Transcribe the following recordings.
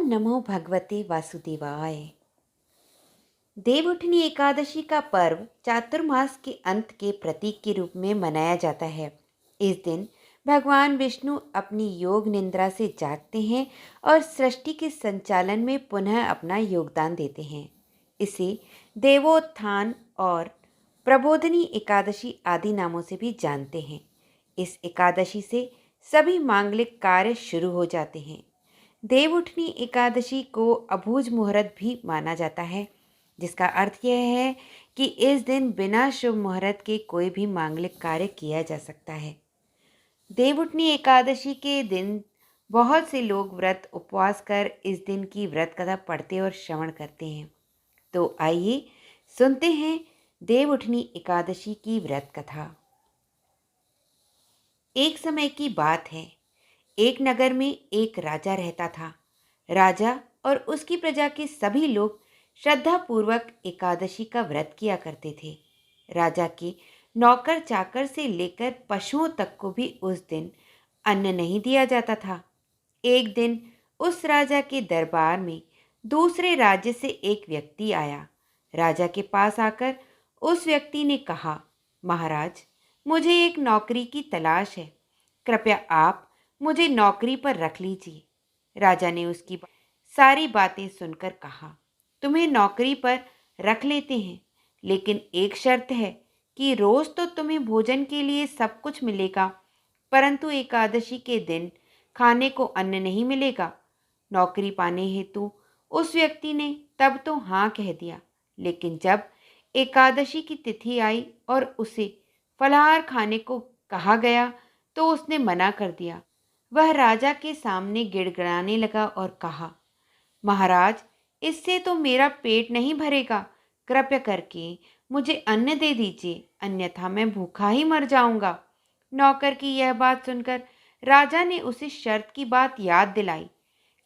ओम नमो भगवते वासुदेवाय। देवउठनी एकादशी का पर्व चातुर्मास के अंत के प्रतीक के रूप में मनाया जाता है। इस दिन भगवान विष्णु अपनी योग निद्रा से जागते हैं और सृष्टि के संचालन में पुनः अपना योगदान देते हैं। इसे देवोत्थान और प्रबोधनी एकादशी आदि नामों से भी जानते हैं। इस एकादशी से सभी मांगलिक कार्य शुरू हो जाते हैं। देवउठनी एकादशी को अबूझ मुहूर्त भी माना जाता है, जिसका अर्थ यह है कि इस दिन बिना शुभ मुहूर्त के कोई भी मांगलिक कार्य किया जा सकता है। देवउठनी एकादशी के दिन बहुत से लोग व्रत उपवास कर इस दिन की व्रत कथा पढ़ते और श्रवण करते हैं। तो आइए सुनते हैं देवउठनी एकादशी की व्रत कथा। एक समय की बात है, एक नगर में एक राजा रहता था। राजा और उसकी प्रजा के सभी लोग श्रद्धापूर्वक एकादशी का व्रत किया करते थे। राजा के नौकर चाकर से लेकर पशुओं तक को भी उस दिन अन्न नहीं दिया जाता था। एक दिन उस राजा के दरबार में दूसरे राज्य से एक व्यक्ति आया। राजा के पास आकर उस व्यक्ति ने कहा, महाराज, मुझे एक नौकरी की तलाश है। कृपया आप मुझे नौकरी पर रख लीजिए। राजा ने उसकी सारी बातें सुनकर कहा, तुम्हें नौकरी पर रख लेते हैं, लेकिन एक शर्त है कि रोज तो तुम्हें भोजन के लिए सब कुछ मिलेगा, परंतु एकादशी के दिन खाने को अन्न नहीं मिलेगा। नौकरी पाने हेतु उस व्यक्ति ने तब तो हाँ कह दिया, लेकिन जब एकादशी की तिथि आई और उसे फलाहार खाने को कहा गया तो उसने मना कर दिया। वह राजा के सामने गिड़गिड़ाने लगा और कहा, महाराज, इससे तो मेरा पेट नहीं भरेगा। कृपया करके मुझे अन्न दे दीजिए, अन्यथा मैं भूखा ही मर जाऊंगा। नौकर की यह बात सुनकर राजा ने उसे शर्त की बात याद दिलाई,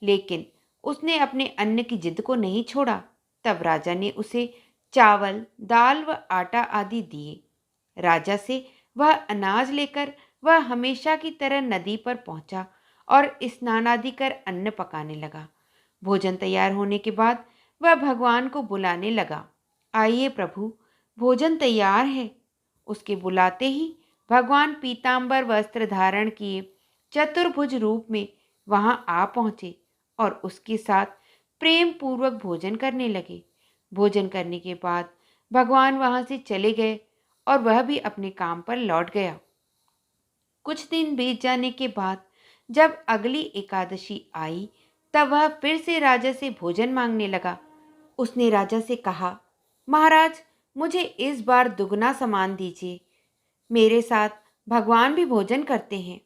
लेकिन उसने अपने अन्न की जिद को नहीं छोड़ा। तब राजा ने उसे चावल, दाल व आटा आदि दिए। राजा से वह अनाज लेकर वह हमेशा की तरह नदी पर पहुंचा और स्नान आदि कर अन्न पकाने लगा। भोजन तैयार होने के बाद वह भगवान को बुलाने लगा, आइए प्रभु, भोजन तैयार है। उसके बुलाते ही भगवान पीतांबर वस्त्र धारण किए चतुर्भुज रूप में वहां आ पहुंचे और उसके साथ प्रेम पूर्वक भोजन करने लगे। भोजन करने के बाद भगवान वहां से चले गए और वह भी अपने काम पर लौट गया। कुछ दिन बीत जाने के बाद जब अगली एकादशी आई, तब वह फिर से राजा से भोजन मांगने लगा। उसने राजा से कहा, महाराज, मुझे इस बार दुगना सामान दीजिए। मेरे साथ भगवान भी भोजन करते हैं,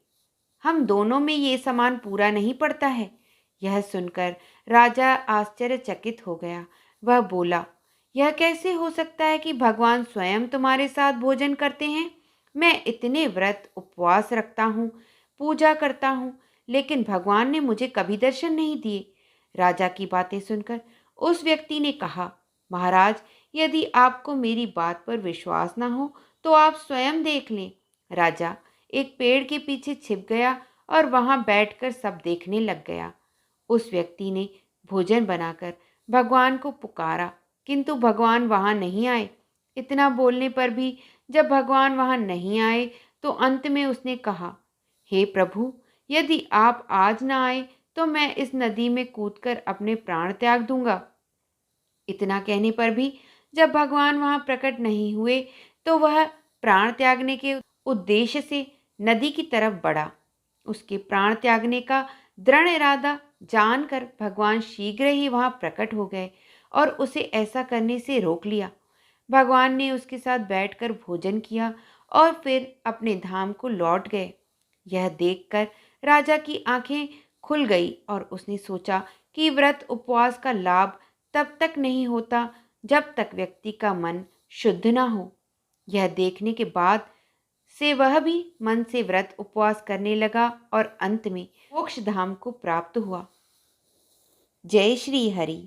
हम दोनों में ये सामान पूरा नहीं पड़ता है। यह सुनकर राजा आश्चर्यचकित हो गया। वह बोला, यह कैसे हो सकता है कि भगवान स्वयं तुम्हारे साथ भोजन करते हैं? मैं इतने व्रत उपवास रखता हूँ, पूजा करता हूँ, लेकिन भगवान ने मुझे कभी दर्शन नहीं दिए। राजा की बातें सुनकर उस व्यक्ति ने कहा, महाराज, यदि आपको मेरी बात पर विश्वास न हो तो आप स्वयं देख लें। राजा एक पेड़ के पीछे छिप गया और वहां बैठकर सब देखने लग गया। उस व्यक्ति ने भोजन बनाकर भगवान को पुकारा, किंतु भगवान वहां नहीं आए। इतना बोलने पर भी जब भगवान वहां नहीं आए तो अंत में उसने कहा, हे प्रभु, यदि आप आज न आए तो मैं इस नदी में कूदकर अपने प्राण त्याग दूंगा। इतना कहने पर भी जब भगवान वहां प्रकट नहीं हुए तो वह प्राण त्यागने के उद्देश्य से नदी की तरफ बढ़ा। उसके प्राण त्यागने का दृढ़ इरादा जानकर भगवान शीघ्र ही वहां प्रकट हो गए और उसे ऐसा करने से रोक लिया। भगवान ने उसके साथ बैठकर भोजन किया और फिर अपने धाम को लौट गए। यह देखकर राजा की आंखें खुल गई और उसने सोचा कि व्रत उपवास का लाभ तब तक नहीं होता जब तक व्यक्ति का मन शुद्ध न हो। यह देखने के बाद से वह भी मन से व्रत उपवास करने लगा और अंत में मोक्ष धाम को प्राप्त हुआ। जय श्री हरि।